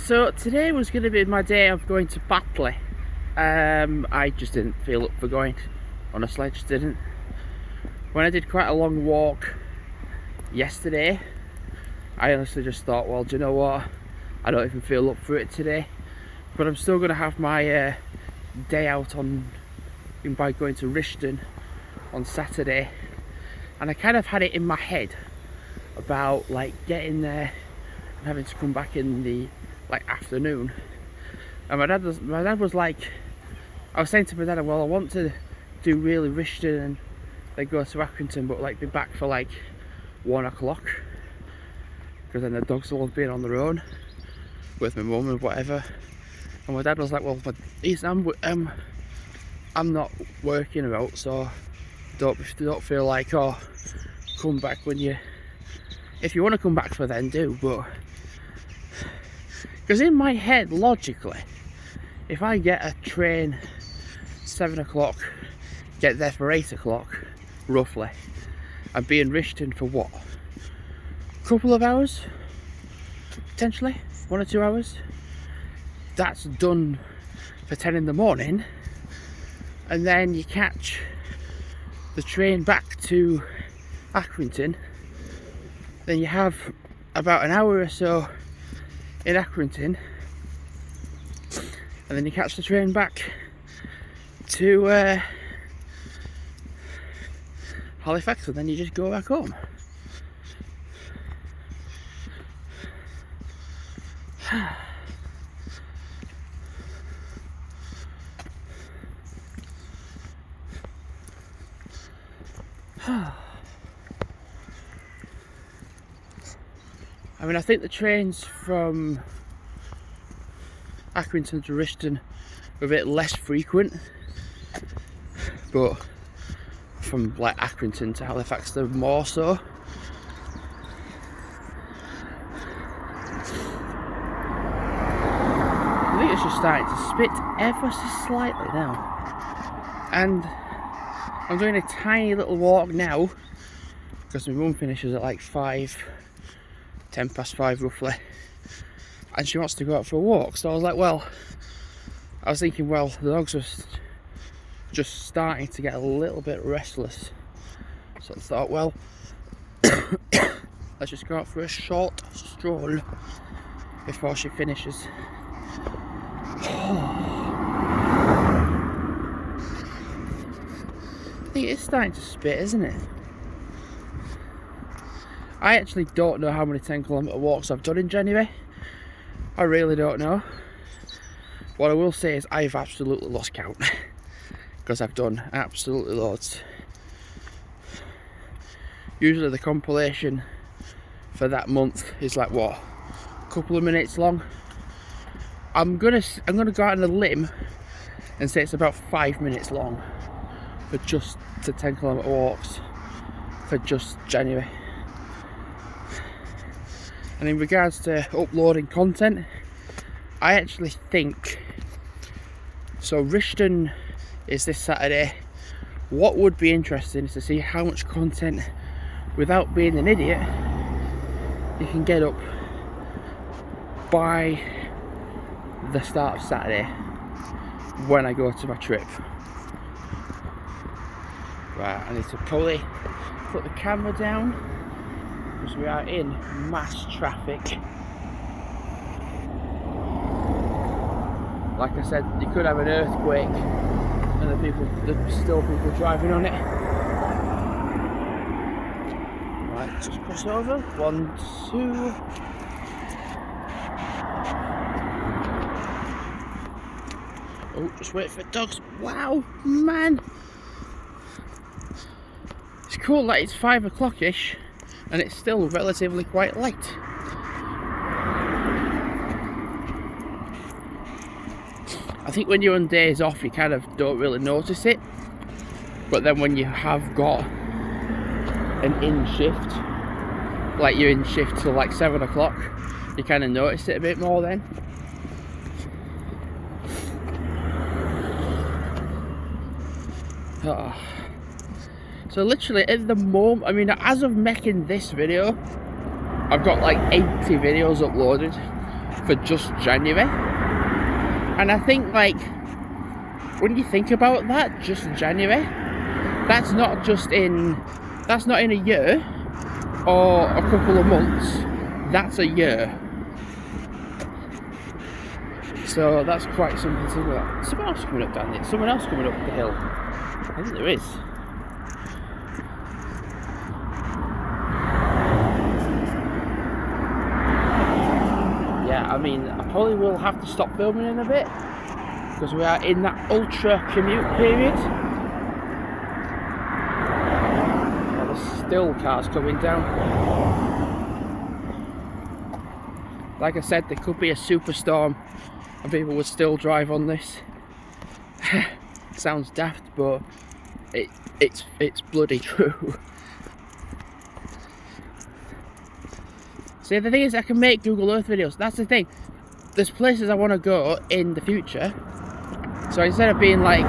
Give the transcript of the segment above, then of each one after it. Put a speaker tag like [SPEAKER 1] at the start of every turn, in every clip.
[SPEAKER 1] So today was going to be my day of going to Batley. I just didn't feel up for going, honestly, I just didn't. When I did quite a long walk yesterday, I honestly just thought, well, do you know what, I don't even feel up for it today. But I'm still going to have my day out by going to Rishton on Saturday. And I kind of had it in my head about like getting there and having to come back in the afternoon. And my dad was like, I was saying to my dad, well, I want to do really Rishton and then go to Accrington, but like be back for like 1 o'clock, because then the dogs will have been on their own with my mum and whatever. And my dad was like, well, but I'm not working about, so don't feel like, oh, come back when you, if you want to come back for then, do. But because in my head, logically, if I get a train 7 o'clock, get there for 8 o'clock, roughly, and be in Rishton for what? A couple of hours? Potentially? 1 or 2 hours? That's done for 10 in the morning. And then you catch the train back to Accrington. Then you have about an hour or so in Accrington, and then you catch the train back to Halifax, and then you just go back home. I mean, I think the trains from Accrington to Rishton are a bit less frequent, but from like Accrington to Halifax they're more so. I think it's just starting to spit ever so slightly now, and I'm doing a tiny little walk now because my mum finishes at like 10 past 5 roughly, and she wants to go out for a walk. So I was like, well, I was thinking, well, the dogs are just starting to get a little bit restless, so I thought, well, let's just go out for a short stroll before she finishes. I think it's starting to spit, isn't it? I actually don't know how many 10-kilometre walks I've done in January. I really don't know. What I will say is I've absolutely lost count, because I've done absolutely loads. Usually the compilation for that month is like, what, a couple of minutes long. I'm gonna go out on a limb and say it's about 5 minutes long for just the 10-kilometre walks for just January. And in regards to uploading content, I actually think, so Rishton is this Saturday. What would be interesting is to see how much content, without being an idiot, you can get up by the start of Saturday when I go to my trip. Right, I need to probably put the camera down because we are in mass traffic. Like I said, you could have an earthquake and there's still people driving on it. Right, just cross over. 1, 2. Oh, just wait for dogs. Wow, man. It's cool that it's 5 o'clock-ish and it's still relatively quite late. I think when you're on days off, you kind of don't really notice it, but then when you have got an in shift, like you're in shift till like 7 o'clock, you kind of notice it a bit more then. Oh. So literally at the moment, I mean, as of making this video, I've got like 80 videos uploaded for just January. And I think, like, when you think about that, just January, that's not in a year or a couple of months, that's a year. So that's quite something to look at. Someone else coming up down there, someone else coming up the hill. I think there is. Yeah, I mean, I probably will have to stop filming in a bit because we are in that ultra commute period. Yeah, there's still cars coming down. Like I said, there could be a superstorm and people would still drive on this. Sounds daft, but it's bloody true. See, the thing is, I can make Google Earth videos. That's the thing. There's places I want to go in the future. So instead of being like,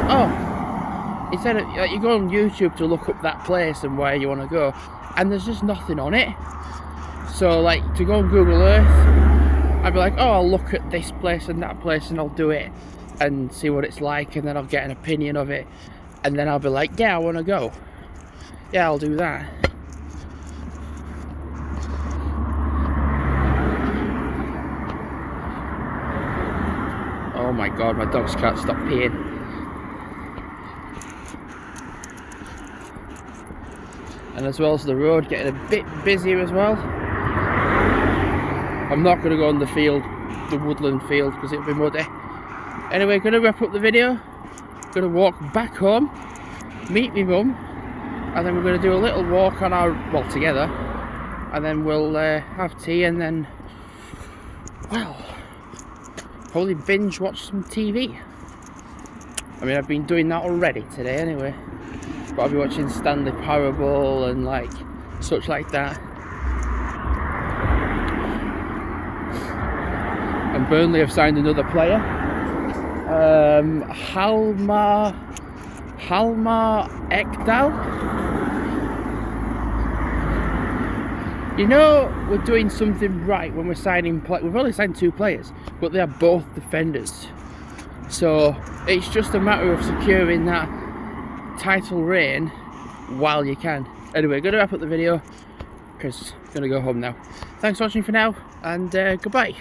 [SPEAKER 1] instead of like, you go on YouTube to look up that place and where you want to go, and there's just nothing on it. So like to go on Google Earth, I'd be like, I'll look at this place and that place and I'll do it and see what it's like, and then I'll get an opinion of it, and then I'll be like, yeah, I want to go. Yeah, I'll do that. Oh my god, my dogs can't stop peeing. And as well as the road getting a bit busier as well. I'm not going to go on the field, the woodland field, because it'll be muddy. Anyway, going to wrap up the video. Going to walk back home, meet my mum, and then we're going to do a little walk on our, well, together, and then we'll have tea, and then, well, probably binge watch some TV. I mean, I've been doing that already today anyway, but I'll be watching Stanley Parable and like such like that. And Burnley have signed another player, Hjalmar Ekdal. You know, we're doing something right when we're signing. We've only signed 2 players, but they are both defenders. So it's just a matter of securing that title reign while you can. Anyway, going to wrap up the video because I'm going to go home now. Thanks for watching for now, and goodbye.